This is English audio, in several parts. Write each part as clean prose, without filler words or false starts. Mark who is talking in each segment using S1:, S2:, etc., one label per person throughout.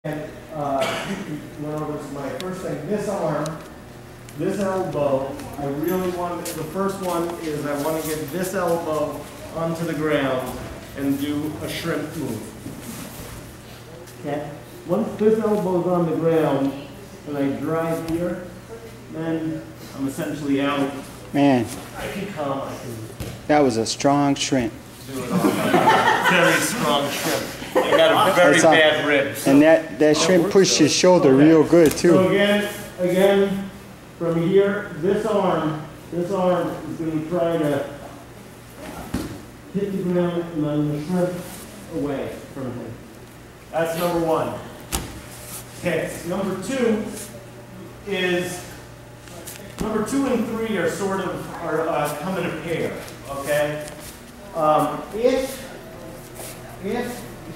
S1: And went over to my first thing, this arm, this elbow, I really want, the first one is I want to get this elbow onto the ground and do a shrimp move. Okay? Once this elbow's on the ground and I drive here, then I'm essentially out.
S2: Man,
S1: I can come, I can
S2: that was a strong shrimp.
S1: do it all. Very strong shrimp. I got a very bad rib. So
S2: and that shrimp pushed his shoulder real good too.
S1: So again, from here, this arm is going to try to hit the ground and then the shrimp away from him. That's number one. Okay, number two and three are sort of come in a pair. Okay, if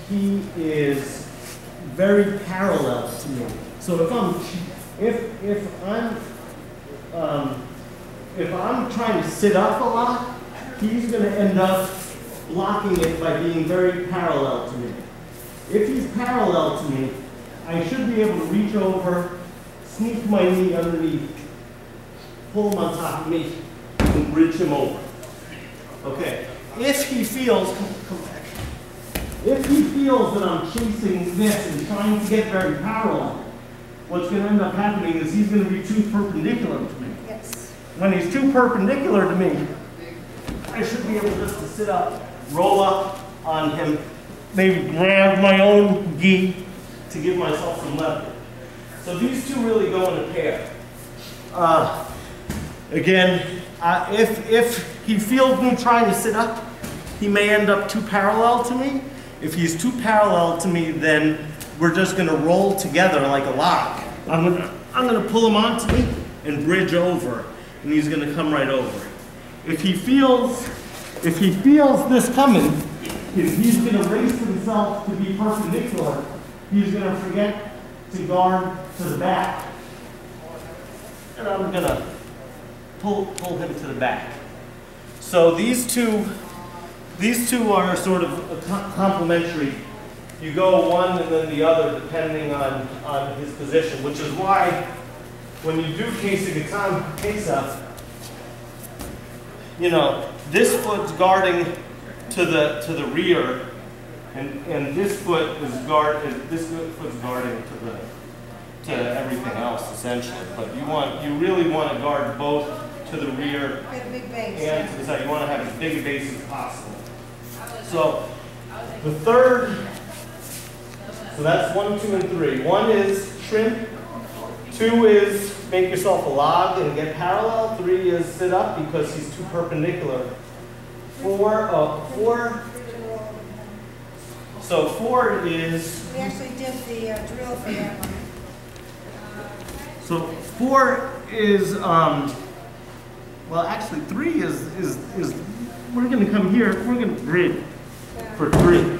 S1: he is very parallel to me, so if I'm trying to sit up a lot, he's going to end up blocking it by being very parallel to me. If he's parallel to me, I should be able to reach over, sneak my knee underneath, pull him on top of me, and bridge him over. Okay. If he feels, come back. If he feels that I'm chasing this and trying to get very parallel, what's going to end up happening is he's going to be too perpendicular to me.
S3: Yes.
S1: When he's too perpendicular to me, I should be able just to sit up, roll up on him, maybe grab my own gi to give myself some leverage. So these two really go in a pair. Again, if he feels me trying to sit up, he may end up too parallel to me. If he's too parallel to me, then we're just going to roll together like a lock. I'm going to pull him onto me and bridge over, and he's going to come right over. If he feels this coming, if he's going to raise himself to be perpendicular, he's going to forget to guard to the back, and I'm going to pull him to the back. So these two are sort of complementary. You go one and then the other depending on his position, which is why when you do Kesagatame, you know, this foot's guarding to the rear, and this foot is guarding to everything else essentially. But you really want to guard both to the rear and to the side. You want to have as big a base as possible. So the third, so that's 1, 2, and 3. 1 is shrimp. 2 is make yourself a log and get parallel. 3 is sit up because he's too perpendicular. 4. So 4 is.
S3: We actually did the drill for that one.
S1: So 4 is well, actually 3 is we're going to come here. We're going to bridge for 3.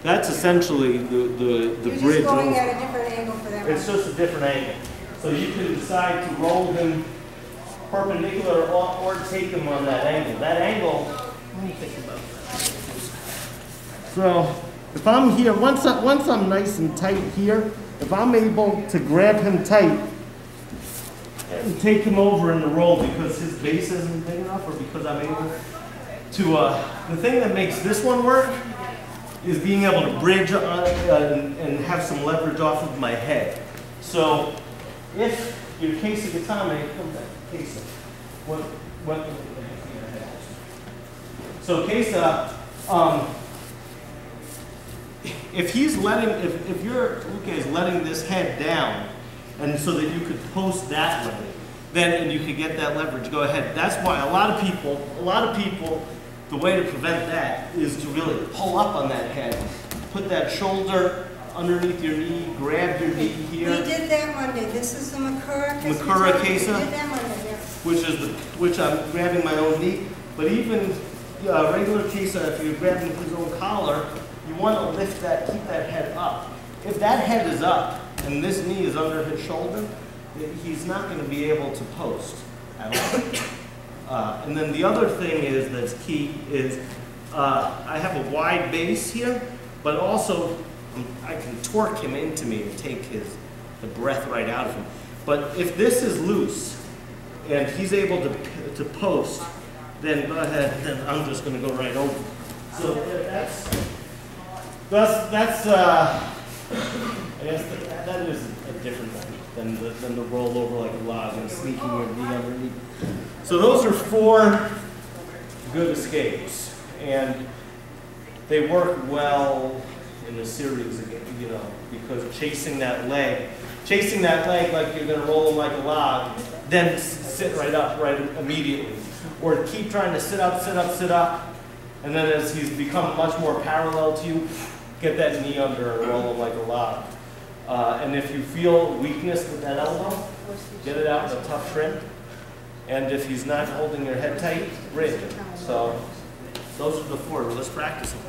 S1: That's essentially the bridge.
S3: You're just going at a different angle for that one.
S1: It's just a different angle. So you can decide to roll him perpendicular or take him on that angle. That angle, let me think about that. So if I'm here, once I'm nice and tight here, if I'm able to grab him tight and take him over in the roll because his base isn't big enough or because I'm able to, the thing that makes this one work is being able to bridge and have some leverage off of my head. So if your Kesagatame, come back, Kesa, what so Kesa, if your uke is letting this head down, and so that you could post that way, then and you could get that leverage, go ahead. That's why a lot of people, the way to prevent that is to really pull up on that head, put that shoulder underneath your knee, grab your knee here.
S3: We did that Monday. This is the Makura
S1: Kesa,
S3: we did that Monday, yes.
S1: which I'm grabbing my own knee. But even regular Kesa, if you're grabbing his own collar, you want to lift that, keep that head up. If that head is up and this knee is under his shoulder, he's not going to be able to post at all. And then the other thing that's key is I have a wide base here, but also I can torque him into me and take the breath right out of him. But if this is loose and he's able to post, then go ahead, then I'm just going to go right over. So that's I guess that is a different thing than the roll over like a log and sneaking your knee underneath. So those are 4 good escapes, and they work well in the series again, you know, because chasing that leg like you're going to roll him like a log, then sit right up right immediately, or keep trying to sit up, and then as he's become much more parallel to you, get that knee under and roll him like a log. And if you feel weakness with that elbow, get it out in a tough shrimp. And if he's not holding your head tight, rig. So those are the 4. Let's practice them.